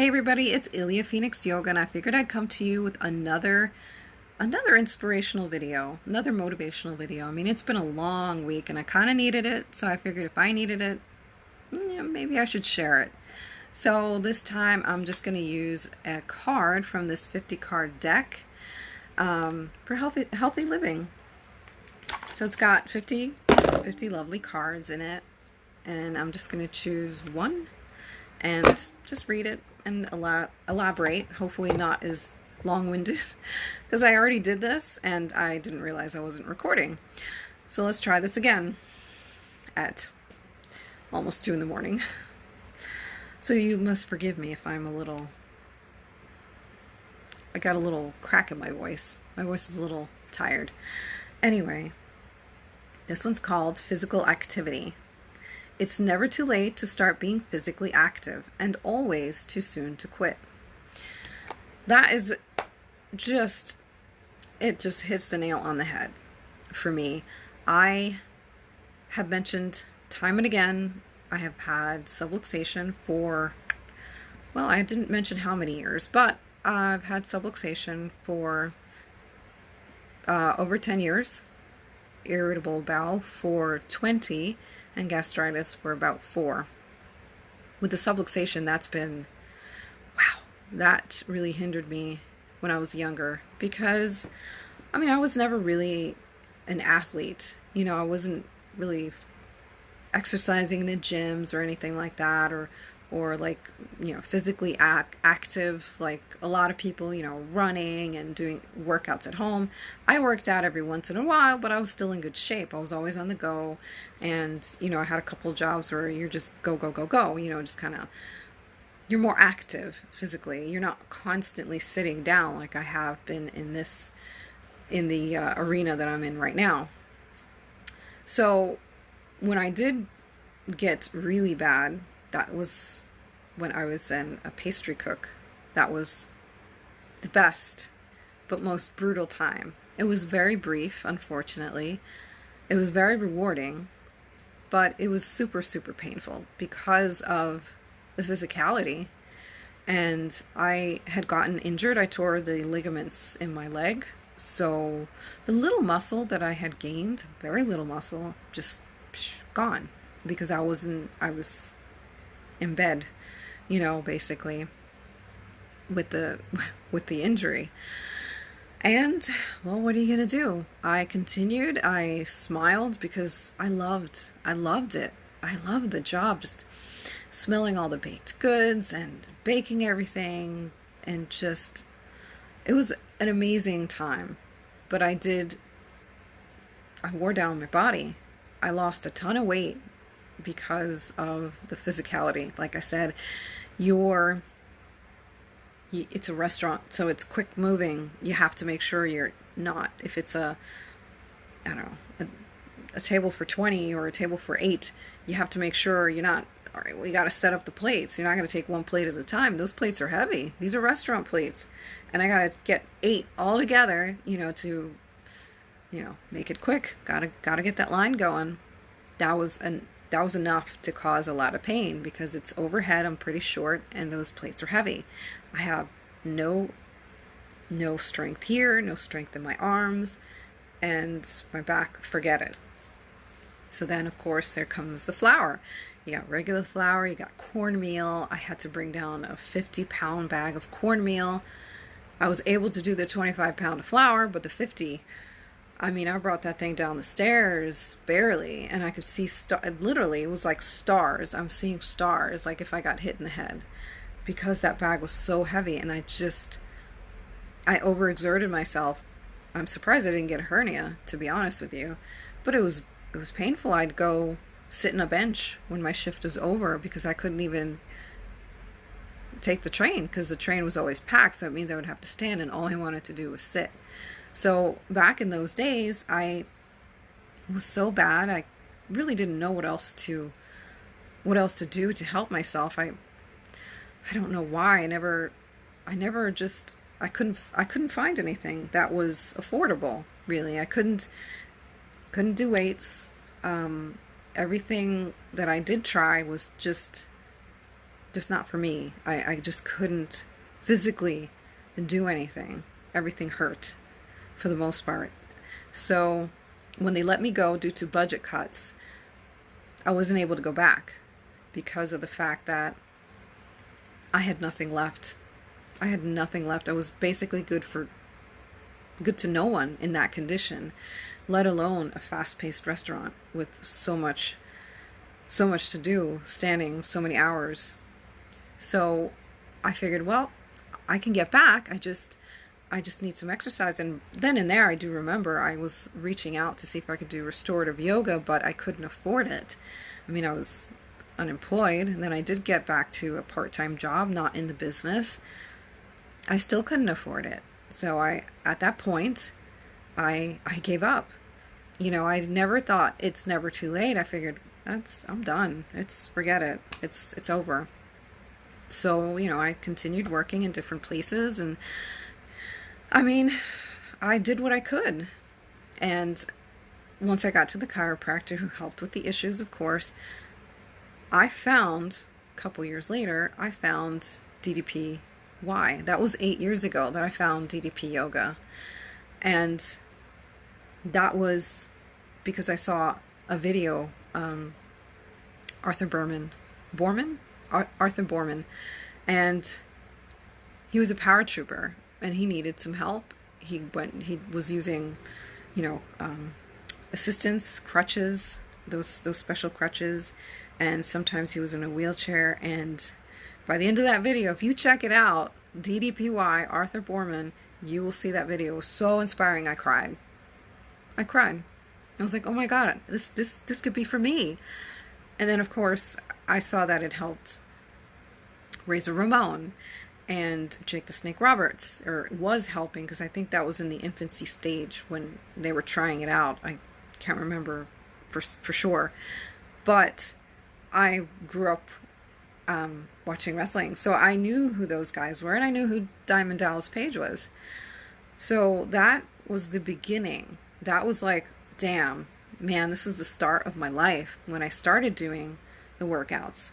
Hey everybody, it's Ilya Phoenix Yoga, and I figured I'd come to you with another inspirational video, another motivational video. I mean, it's been a long week and I kind of needed it, so I figured if I needed it, maybe I should share it. So this time I'm just going to use a card from this 50 card deck for healthy living. So it's got 50 lovely cards in it, and I'm just going to choose one and just read it and elaborate, hopefully not as long-winded, because I already did this and I didn't realize I wasn't recording. So let's try this again at almost 2 in the morning. So you must forgive me if I got a little crack in my voice. My voice is a little tired. Anyway, this one's called Physical Activity. It's never too late to start being physically active and always too soon to quit. That is it just hits the nail on the head for me. I have mentioned time and again, I have had subluxation for, well, I didn't mention how many years, but I've had subluxation for over 10 years, irritable bowel for 20, and gastritis for about 4. With the subluxation, that really hindered me when I was younger, because I was never really an athlete. I wasn't really exercising in the gyms or anything like that, or like, physically active like a lot of people, running and doing workouts at home. I worked out every once in a while, but I was still in good shape. I was always on the go, and I had a couple of jobs where you're just go, just kind of, you're more active physically. You're not constantly sitting down like I have been in the arena that I'm in right now. So when I did get really bad, that was when I was a pastry cook. That was the best but most brutal time. It was very brief, unfortunately. It was very rewarding, but it was super, super painful because of the physicality. And I had gotten injured. I tore the ligaments in my leg. So the little muscle that I had gained, very little muscle, just gone, because I was in bed, basically with the injury. And well, what are you gonna do? I continued. I smiled because I loved it. I loved the job, just smelling all the baked goods and baking everything, and just, it was an amazing time. But I wore down my body. I lost a ton of weight because of the physicality. Like I said, it's a restaurant, so it's quick moving. You have to make sure you're not, if it's a table for 20 or a table for 8, you have to make sure you're not, all right, well, you got to set up the plates. You're not going to take one plate at a time. Those plates are heavy. These are restaurant plates. And I got to get 8 all together, to, make it quick. Got to get that line going. That was enough to cause a lot of pain, because it's overhead. I'm pretty short, and those plates are heavy. I have no strength here, no strength in my arms, and my back, forget it. So then, of course, there comes the flour. You got regular flour, you got cornmeal. I had to bring down a 50-pound bag of cornmeal. I was able to do the 25-pound of flour, but the 50, I brought that thing down the stairs barely, and I could see literally, it was like stars. I'm seeing stars, like if I got hit in the head, because that bag was so heavy, and I overexerted myself. I'm surprised I didn't get a hernia, to be honest with you, but it was painful. I'd go sit in a bench when my shift was over, because I couldn't even take the train, because the train was always packed, so it means I would have to stand, and all I wanted to do was sit. So back in those days, I was so bad, I really didn't know what else to do to help myself. I don't know why. I couldn't find anything that was affordable, really. I couldn't do weights. Everything that I did try was just just not for me. I just couldn't physically do anything. Everything hurt for the most part. So when they let me go due to budget cuts, I wasn't able to go back because of the fact that I had nothing left. I had nothing left. I was basically good to no one in that condition, let alone a fast-paced restaurant with so much to do, standing so many hours. So I figured, well, I can get back. I just need some exercise. And then and there, I do remember I was reaching out to see if I could do restorative yoga, but I couldn't afford it. I mean, I was unemployed, and then I did get back to a part-time job, not in the business. I still couldn't afford it. So at that point, I gave up. I never thought it's never too late. I figured I'm done. Forget it. It's over. So, I continued working in different places, and I mean, I did what I could. And once I got to the chiropractor who helped with the issues, of course, I found, a couple years later, I found DDPY. That was 8 years ago that I found DDP yoga. And that was because I saw a video, Arthur Borman, and he was a paratrooper, and he needed some help. He was using, assistance, crutches, those special crutches, and sometimes he was in a wheelchair. And by the end of that video, if you check it out, DDPY, Arthur Borman, you will see that video. It was so inspiring. I cried. I was like, oh my God, this could be for me. And then, of course, I saw that it helped Razor Ramon and Jake the Snake Roberts, or was helping, because I think that was in the infancy stage when they were trying it out. I can't remember for sure. But I grew up watching wrestling, so I knew who those guys were, and I knew who Diamond Dallas Page was. So that was the beginning. That was like, damn, man, this is the start of my life when I started doing the workouts.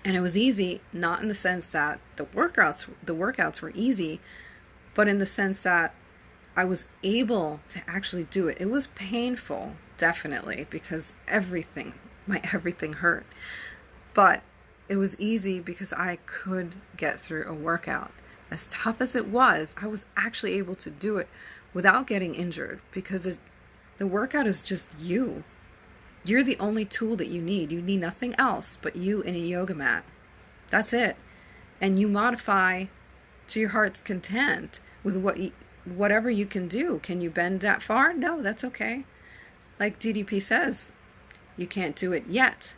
And it was easy, not in the sense that the workouts were easy, but in the sense that I was able to actually do it. It was painful, definitely, because my everything hurt. But it was easy because I could get through a workout. As tough as it was, I was actually able to do it without getting injured, because the workout is just you. You're the only tool that you need. You need nothing else but you and a yoga mat. That's it. And you modify to your heart's content with whatever you can do. Can you bend that far? No, that's okay. Like DDP says, you can't do it yet,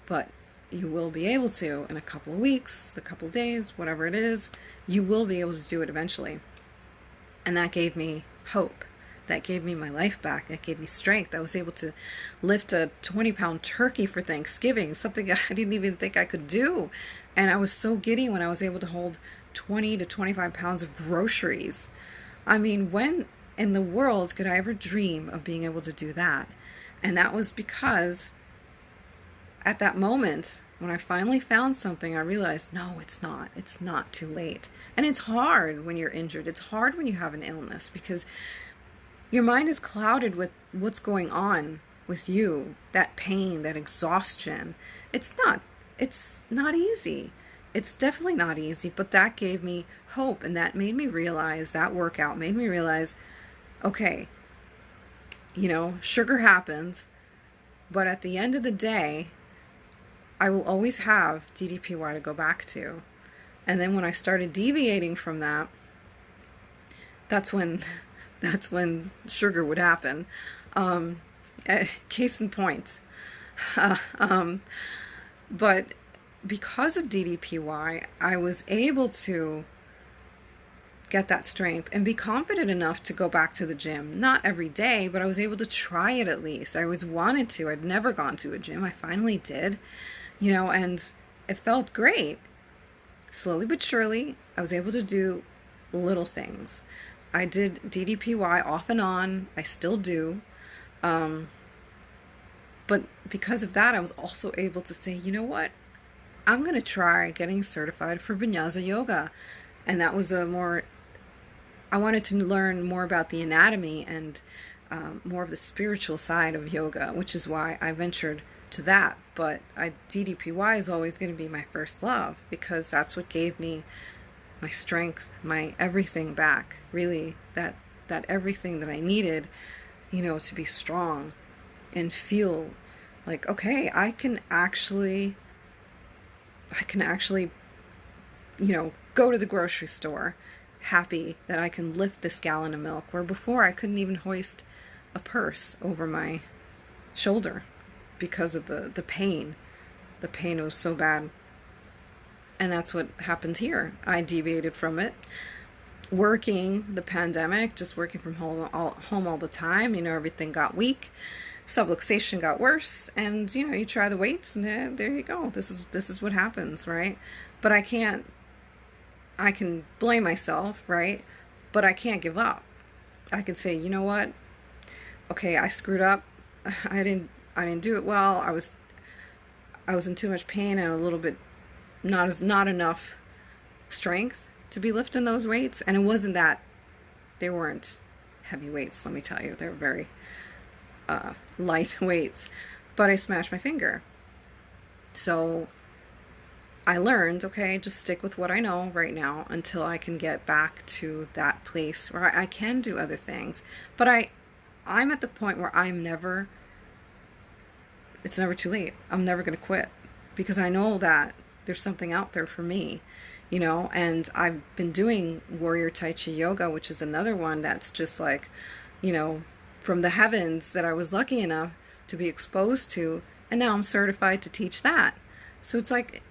but you will be able to in a couple of weeks, a couple of days, whatever it is. You will be able to do it eventually. And that gave me hope. That gave me my life back. That gave me strength. I was able to lift a 20-pound turkey for Thanksgiving, something I didn't even think I could do. And I was so giddy when I was able to hold 20 to 25 pounds of groceries. I mean, when in the world could I ever dream of being able to do that? And that was because at that moment, when I finally found something, I realized, no, it's not. It's not too late. And it's hard when you're injured. It's hard when you have an illness, because your mind is clouded with what's going on with you, that pain, that exhaustion. It's not easy. It's definitely not easy, but that gave me hope, and that made me realize, that workout made me realize, okay, sugar happens, but at the end of the day, I will always have DDPY to go back to. And then when I started deviating from that, that's when sugar would happen. Case in point. But because of DDPY, I was able to get that strength and be confident enough to go back to the gym. Not every day, but I was able to try it at least. I always wanted to. I'd never gone to a gym. I finally did, and it felt great. Slowly but surely, I was able to do little things. I did DDPY off and on. I still do. But because of that, I was also able to say, you know what? I'm going to try getting certified for Vinyasa yoga. And that was I wanted to learn more about the anatomy and more of the spiritual side of yoga, which is why I ventured to that. But DDPY is always going to be my first love, because that's what gave me my strength, my everything back, really, that everything that I needed, to be strong and feel like, okay, I can actually, go to the grocery store happy that I can lift this gallon of milk, where before I couldn't even hoist a purse over my shoulder because of the pain. The pain was so bad. And that's what happened here. I deviated from it. Working the pandemic, just working from home all the time, everything got weak. Subluxation got worse, and you try the weights, and there you go. This is what happens, right? But I can blame myself, right? But I can't give up. I can say, you know what? Okay, I screwed up. I didn't do it well. I was in too much pain and a little bit not enough strength to be lifting those weights. And it wasn't that they weren't heavy weights, let me tell you. They were very light weights, but I smashed my finger. So I learned, okay, just stick with what I know right now until I can get back to that place where I can do other things. But I'm at the point where it's never too late. I'm never going to quit, because I know that there's something out there for me, and I've been doing warrior tai chi yoga, which is another one that's just like, from the heavens, that I was lucky enough to be exposed to, and now I'm certified to teach that. So it's like,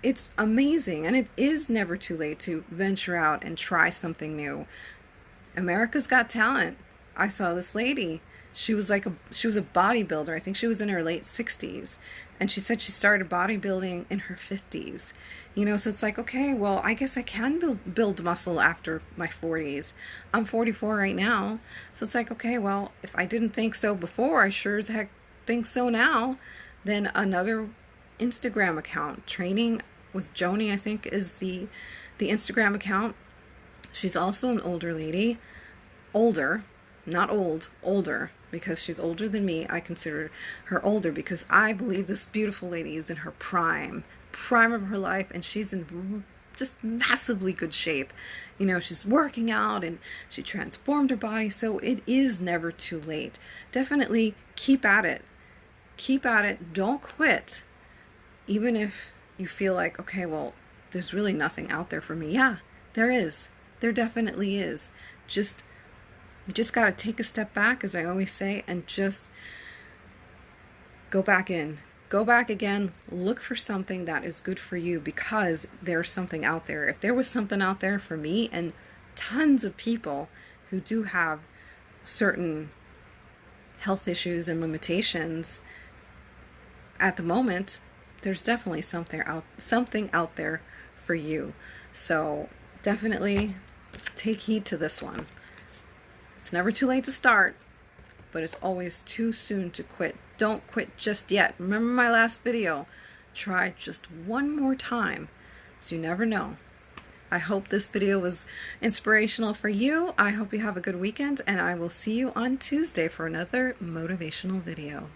it's amazing, and it is never too late to venture out and try something new. America's Got Talent. I saw this lady. She was a bodybuilder. I think she was in her late 60s. And she said she started bodybuilding in her 50s. So it's like, okay, well, I guess I can build muscle after my 40s. I'm 44 right now. So it's like, okay, well, if I didn't think so before, I sure as heck think so now. Then another Instagram account, Training with Joni, I think, is the Instagram account. She's also an older lady. Older, not old, older, because she's older than me. I consider her older because I believe this beautiful lady is in her prime of her life, and she's in just massively good shape. She's working out and she transformed her body, so it is never too late. Definitely keep at it. Keep at it. Don't quit. Even if you feel like, okay, well, there's really nothing out there for me. Yeah, there is. There definitely is. You just got to take a step back, as I always say, and just go back in. Go back again. Look for something that is good for you, because there's something out there. If there was something out there for me and tons of people who do have certain health issues and limitations at the moment, there's definitely something out there for you. So definitely take heed to this one. It's never too late to start, but it's always too soon to quit. Don't quit just yet. Remember my last video. Try just one more time, so you never know. I hope this video was inspirational for you. I hope you have a good weekend, and I will see you on Tuesday for another motivational video.